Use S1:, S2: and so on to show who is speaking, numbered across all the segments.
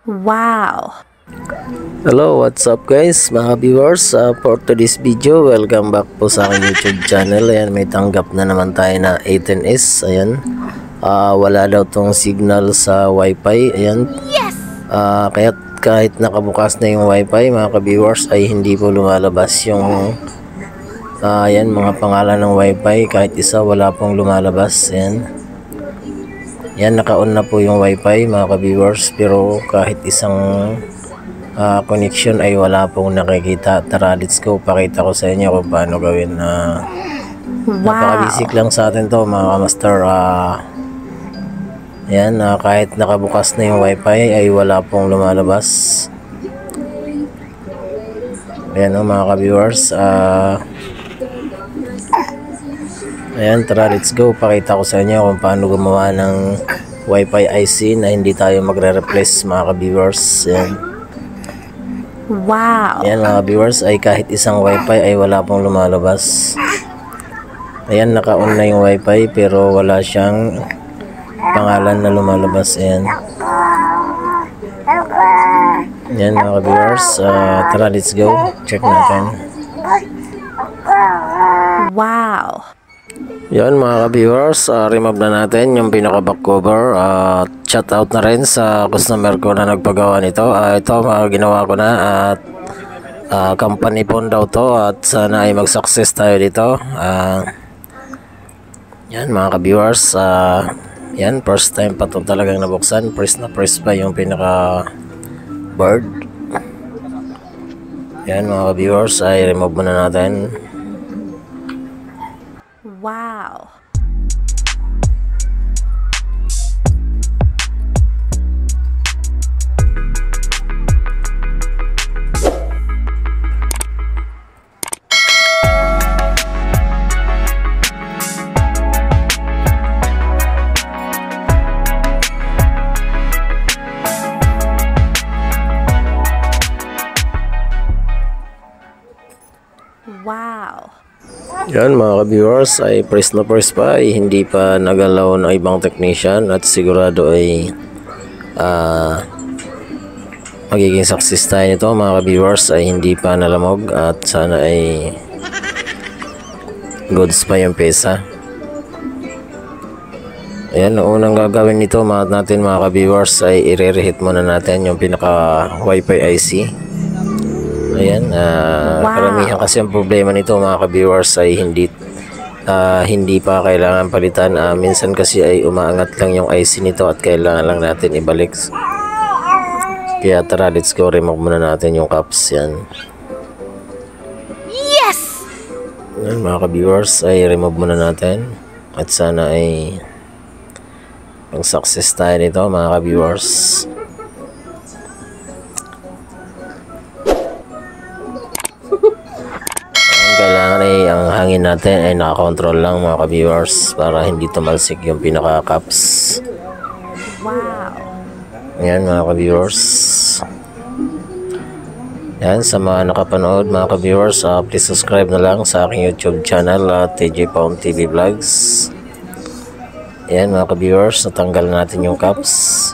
S1: Wow!
S2: Hello, what's up guys, mga viewers. For today's video, welcome back po sa aking YouTube channel. Ayan, may tanggap na naman tayo na A10s. Ayan, wala daw tong signal sa wifi. Ayan,
S1: Yes!
S2: kahit nakabukas na yung wifi, mga viewers, ay hindi po lumalabas yung ayan, mga pangalan ng wifi. Kahit isa, wala pong lumalabas. Ayan, yan, naka-on na po yung wifi, mga viewers, pero kahit isang connection ay wala pong nakikita. Tara, let's go, pakita ko sa inyo kung paano gawin. Napaka-basic lang sa atin to, mga master. Yan, kahit nakabukas na yung wifi ay wala pong lumalabas. Ayan, mga viewers. Ayan, tara, let's go, pakita ko sa inyo kung paano gumawa ng wifi IC na hindi tayo magre-replace, mga viewers. Ayan.
S1: Wow!
S2: Ayan, mga viewers, ay kahit isang wifi ay wala pong lumalabas. Ayan, naka-on na yung wifi pero wala siyang pangalan na lumalabas. Ayan. Ayan, mga viewers, tara, let's go, check natin.
S1: Wow!
S2: Yan, mga viewers, remove na natin yung pinaka back cover. Shout out na rin sa customer ko na nagpagawa nito. Ito, ginawa ko na at company phone daw to at sana ay mag-success tayo dito. Yan, mga viewers, yan, first time pa ito talagang nabuksan. Press na press pa yung pinaka board. Yan, mga viewers, ay remove muna natin.
S1: Wow! Wow!
S2: Yan, mga viewers, ay press na press pa, ay hindi pa nagalaw ng ibang technician at sigurado ay magiging success tayo nito, mga viewers, ay hindi pa nalamog at sana ay goods pa yung pesa. Ayan, ang unang gagawin nito natin, mga viewers, ay i-reheat muna natin yung pinaka wifi IC. Ayan, karamihan kasi ang problema nito, mga viewers, ay hindi pa kailangan palitan. Minsan kasi ay umaangat lang yung IC nito at kailangan lang natin ibalik. Kaya tara, let's go, remove muna natin yung caps. Yan.
S1: Yes!
S2: Ayan, mga viewers, ay remove muna natin at sana ay pang success tayo nito, mga viewers. Kailangan ay ang hangin natin ay nakakontrol lang, mga viewers, para hindi tumalsik yung pinaka caps.
S1: Wow!
S2: Ayan, mga viewers. Yan, sa mga nakapanood, mga viewers, please subscribe na lang sa aking YouTube channel, TJ Paon TV Vlogs. Ayan, mga viewers, natanggal natin yung caps.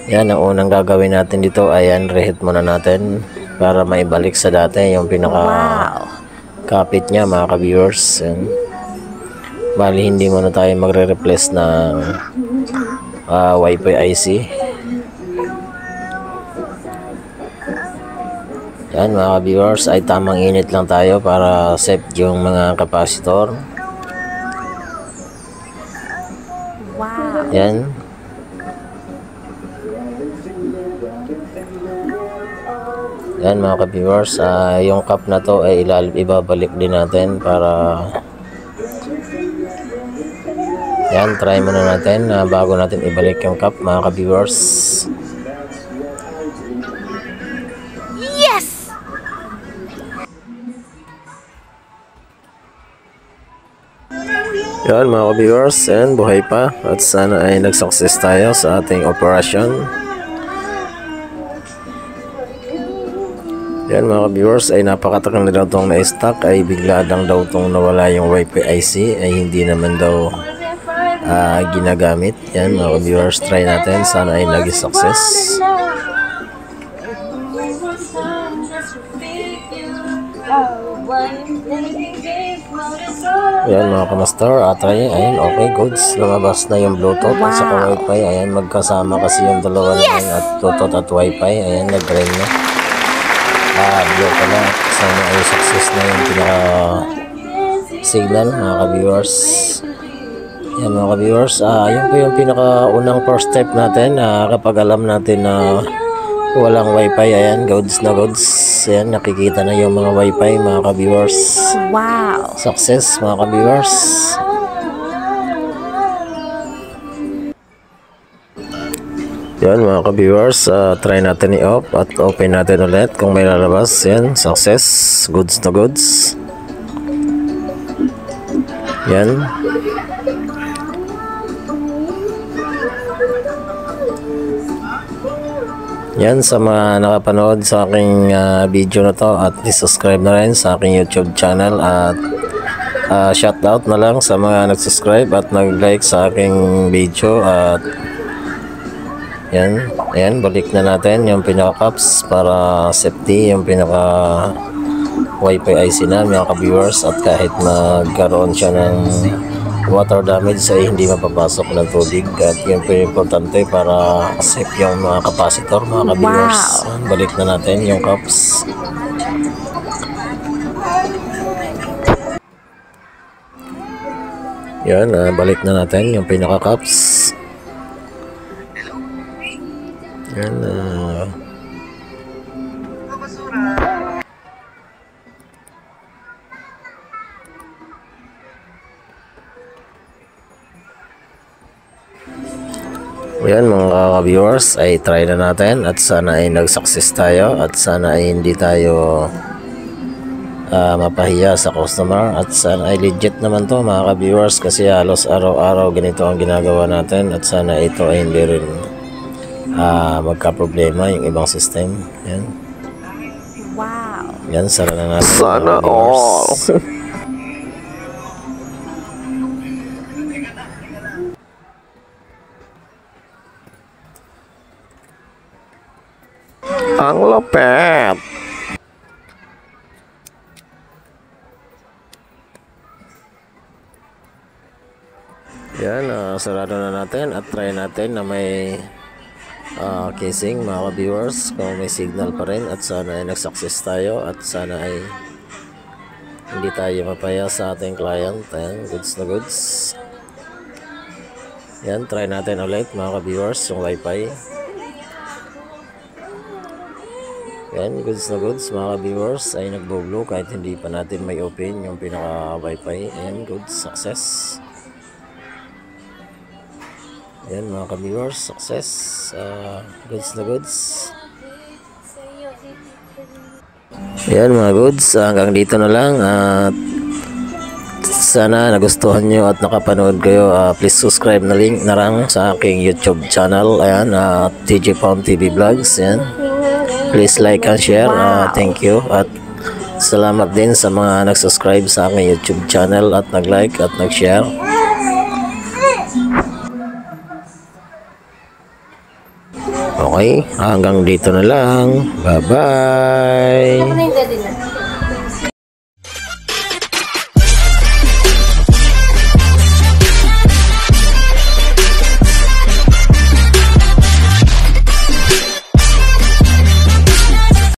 S2: Yan, ang unang gagawin natin dito ay reheat muna natin para maibalik sa dati yung pinaka kapit niya, mga viewers. Bali, hindi muna tayo magre-replace ng wifi IC. Yan, mga viewers, ay tamang init lang tayo para safe yung mga capacitor.
S1: Wow!
S2: Yan. Yan, mga viewers, yung cup na to ay ibabalik din natin para yan, try muna natin bago natin ibalik yung cup, mga viewers.
S1: Yes!
S2: Yan, mga viewers, and buhay pa at sana ay nag-success tayo sa ating operation. Yan, mga viewers, ay napakatagal na daw itong na-stock, ay bigla lang daw itong nawala yung wifi IC, ay hindi naman daw ginagamit. Yan mga viewers, try natin. Sana ay naging success. Yan mga kamaster, try. Ayan, okay, goods. Lumabas na yung Bluetooth at saka Wi-Fi. Ayan, magkasama kasi yung dalawa na yan at Bluetooth at Wi-Fi. Ayan, nag-ring na. Blue pala. Sana ay success na yung pinaka signal mga ka-viewers. Yan mga ka-viewers, yun po yung pinaka-unang first step natin kapag alam natin na walang wifi. Ayan, goods na goods. Ayan, nakikita na yung mga wifi mga ka-viewers.
S1: Wow!
S2: Success mga ka-viewers. Yan mga ka-viewers, try natin i-off at open natin ulit kung may lalabas. Yan, success, goods na goods. Yan. Yan, sa mga nakapanood sa aking video na to, at subscribe na rin sa aking YouTube channel, at shoutout na lang sa mga nag-subscribe at nag-like sa aking video. At yan, ayan, balik na natin yung pinaka-caps para safety, yung pinaka Wi-Fi IC na mga ka-viewers, at kahit magkaroon siya ng water damage ay hindi mapapasok ng tubig, at yun po yung importante para safe yung mga capacitor mga ka-viewers.
S1: Wow.
S2: Balik na natin yung caps. Yan, balik na natin yung pinaka-caps. Yan, yan mga viewers, ay try na natin at sana ay nag-success tayo, at sana ay hindi tayo mapahiya sa customer, at sana ay legit naman to mga viewers, kasi halos araw-araw ganito ang ginagawa natin, at sana ito ay hindi rin magka-problema yung ibang system. Yan.
S1: Wow!
S2: Yan, sara na natin.
S3: Sana all. Ang lupet.
S2: Yan, sarado na natin at try natin na may casing mga viewers kung may signal pa rin, at sana ay nag-success tayo, at sana ay hindi tayo mapaya sa ating client. Ayan, goods na goods. Yan, try natin ulit mga viewers yung Wi-Fi. Yan, goods na goods mga viewers, ay nagbo-blue kahit hindi pa natin may open yung pinaka Wi-Fi. Ayan, goods, success. Ayan mga ka-viewers, success. Goods na goods. Ayan mga goods, hanggang dito na lang, at sana nagustuhan nyo at nakapanood kayo. Please subscribe na lang sa aking YouTube channel. Ayan, TJ Paon TV Vlogs. Ayan, please like and share. Thank you, at salamat din sa mga nag-subscribe sa aking YouTube channel at nag-like at nag-share. Okay, hanggang dito na lang. Bye-bye.